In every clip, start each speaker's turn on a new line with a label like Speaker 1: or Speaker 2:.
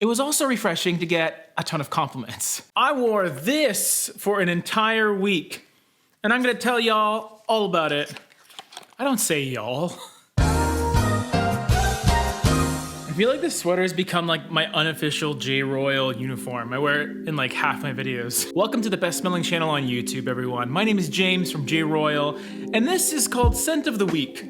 Speaker 1: It was also refreshing to get a ton of compliments. I wore this for an entire week, and I'm gonna tell y'all all about it. I don't say y'all. I feel like this sweater has become like my unofficial J-ROYL uniform. I wear it in like half my videos. Welcome to the best smelling channel on YouTube, everyone. My name is James from J-ROYL, and this is called Scent of the Week.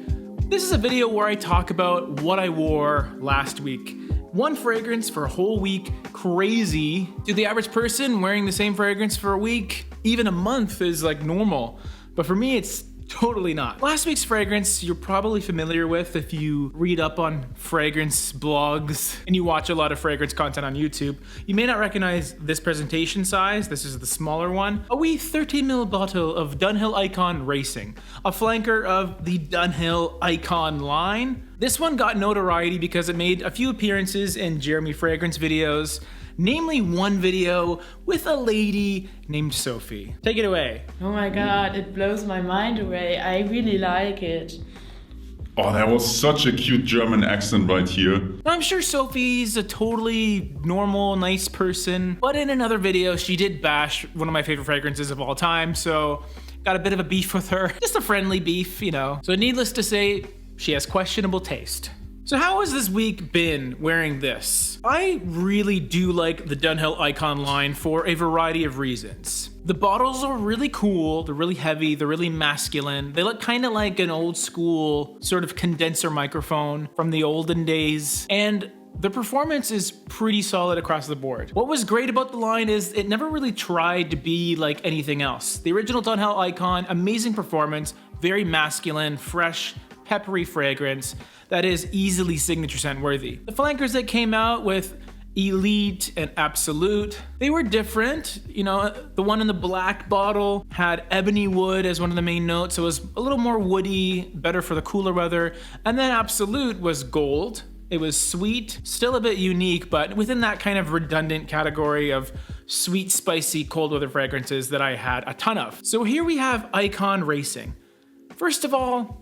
Speaker 1: This is a video where I talk about what I wore last week. One fragrance for a whole week, crazy. To the average person, wearing the same fragrance for a week, even a month is like normal. But for me, it's totally not. Last week's fragrance, you're probably familiar with if you read up on fragrance blogs and you watch a lot of fragrance content on YouTube. You may not recognize this presentation size. This is the smaller one. A wee 13 ml bottle of DUNHILL Icon Racing, a flanker of the DUNHILL Icon line. This one got notoriety because it made a few appearances in Jeremy fragrance videos, namely one video with a lady named Sophie. Take it away.
Speaker 2: Oh my god, it blows my mind away. I really like it.
Speaker 3: Oh, that was such a cute German accent right here.
Speaker 1: I'm sure Sophie's a totally normal, nice person, but in another video, she did bash one of my favorite fragrances of all time, so got a bit of a beef with her. Just a friendly beef, you know. So needless to say, she has questionable taste. So how has this week been wearing this? I really do like the DUNHILL Icon line for a variety of reasons. The bottles are really cool, they're really heavy, they're really masculine. They look kind of like an old school sort of condenser microphone from the olden days. And the performance is pretty solid across the board. What was great about the line is it never really tried to be like anything else. The original DUNHILL Icon, amazing performance, very masculine, fresh, peppery fragrance that is easily signature scent worthy. The flankers that came out with Elite and Absolute, they were different. You know, the one in the black bottle had ebony wood as one of the main notes, so it was a little more woody, better for the cooler weather. And then Absolute was gold. It was sweet, still a bit unique, but within that kind of redundant category of sweet, spicy, cold weather fragrances that I had a ton of. So here we have Icon Racing. First of all,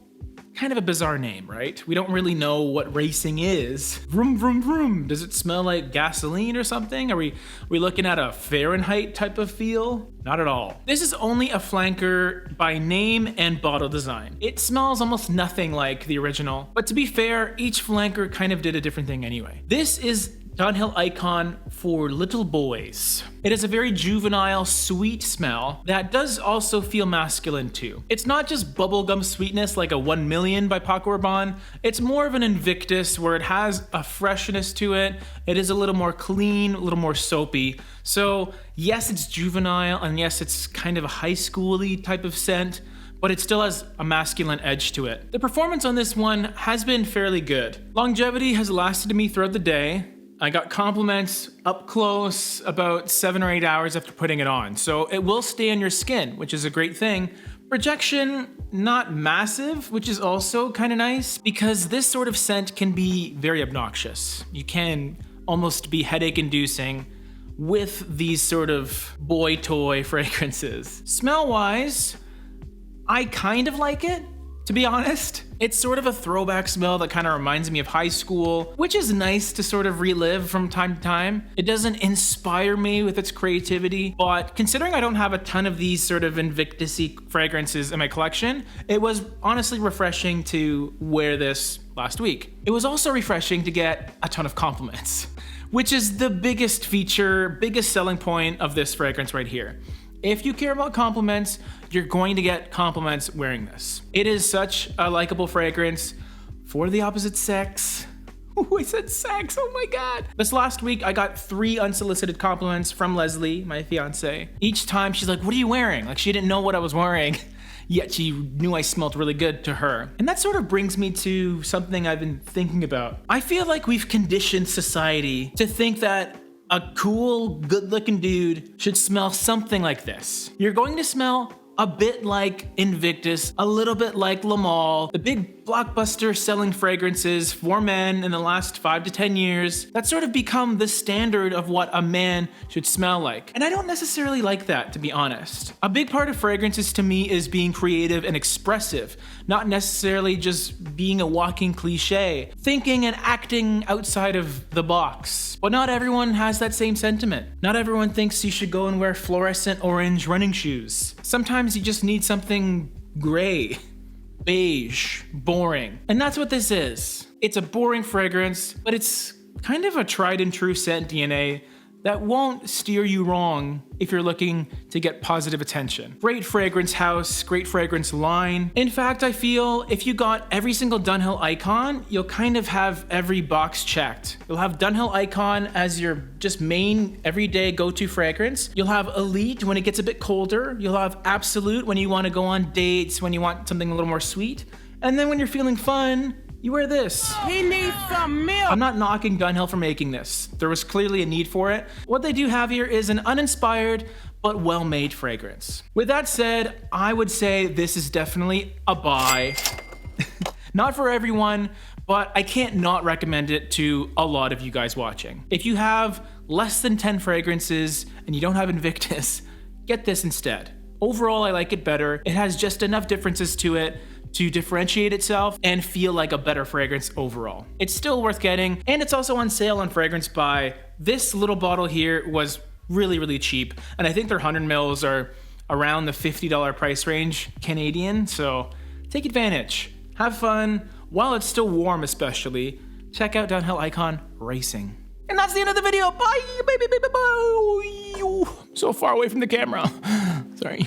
Speaker 1: kind of a bizarre name, right? We don't really know what racing is. Vroom, vroom, vroom. Does it smell like gasoline or something? Are we looking at a Fahrenheit type of feel? Not at all. This is only a flanker by name and bottle design. It smells almost nothing like the original, but to be fair, each flanker kind of did a different thing anyway. This is DUNHILL Icon for little boys. It is a very juvenile, sweet smell that does also feel masculine too. It's not just bubblegum sweetness like a 1 Million by Paco Rabanne. It's more of an Invictus where it has a freshness to it. It is a little more clean, a little more soapy. So yes, it's juvenile, and yes, it's kind of a high school-y type of scent, but it still has a masculine edge to it. The performance on this one has been fairly good. Longevity has lasted me throughout the day. I got compliments up close about 7 or 8 hours after putting it on. So it will stay on your skin, which is a great thing. Projection, not massive, which is also kind of nice because this sort of scent can be very obnoxious. You can almost be headache inducing with these sort of boy toy fragrances. Smell wise, I kind of like it. To be honest, it's sort of a throwback smell that kind of reminds me of high school, which is nice to sort of relive from time to time. It doesn't inspire me with its creativity, but considering I don't have a ton of these sort of Invictus-y fragrances in my collection, it was honestly refreshing to wear this last week. It was also refreshing to get a ton of compliments, which is the biggest feature, biggest selling point of this fragrance right here. If you care about compliments, you're going to get compliments wearing this. It is such a likable fragrance for the opposite sex. Oh, I said sex, oh my God. This last week, I got 3 unsolicited compliments from Leslie, my fiance. Each time she's like, what are you wearing? Like she didn't know what I was wearing, yet she knew I smelled really good to her. And that sort of brings me to something I've been thinking about. I feel like we've conditioned society to think that a cool, good-looking dude should smell something like this. You're going to smell a bit like Invictus, a little bit like Lamal, the big blockbuster selling fragrances for men in the last 5 to 10 years that sort of become the standard of what a man should smell like. And I don't necessarily like that, to be honest. A big part of fragrances to me is being creative and expressive, not necessarily just being a walking cliche, thinking and acting outside of the box. But not everyone has that same sentiment. Not everyone thinks you should go and wear fluorescent orange running shoes. Sometimes you just need something gray, beige, boring. And that's what this is. It's a boring fragrance, but it's kind of a tried and true scent DNA that won't steer you wrong if you're looking to get positive attention. Great fragrance house, great fragrance line. In fact, I feel if you got every single DUNHILL icon, you'll kind of have every box checked. You'll have DUNHILL icon as your just main everyday go-to fragrance. You'll have Elite when it gets a bit colder. You'll have Absolute when you want to go on dates, when you want something a little more sweet. And then when you're feeling fun, you wear this.
Speaker 4: He needs some milk.
Speaker 1: I'm not knocking DUNHILL for making this. There was clearly a need for it. What they do have here is an uninspired but well-made fragrance. With that said, I would say this is definitely a buy. Not for everyone, but I can't not recommend it to a lot of you guys watching. If you have less than 10 fragrances and you don't have Invictus, get this instead. Overall, I like it better. It has just enough differences to it to differentiate itself and feel like a better fragrance overall. It's still worth getting, and it's also on sale on Fragrance Buy. This little bottle here was really cheap, and I think their 100 mils are around the $50 price range Canadian, so take advantage. Have fun, while it's still warm especially. Check out DUNHILL Icon Racing. And that's the end of the video. Bye, baby, bye. So far away from the camera. Sorry.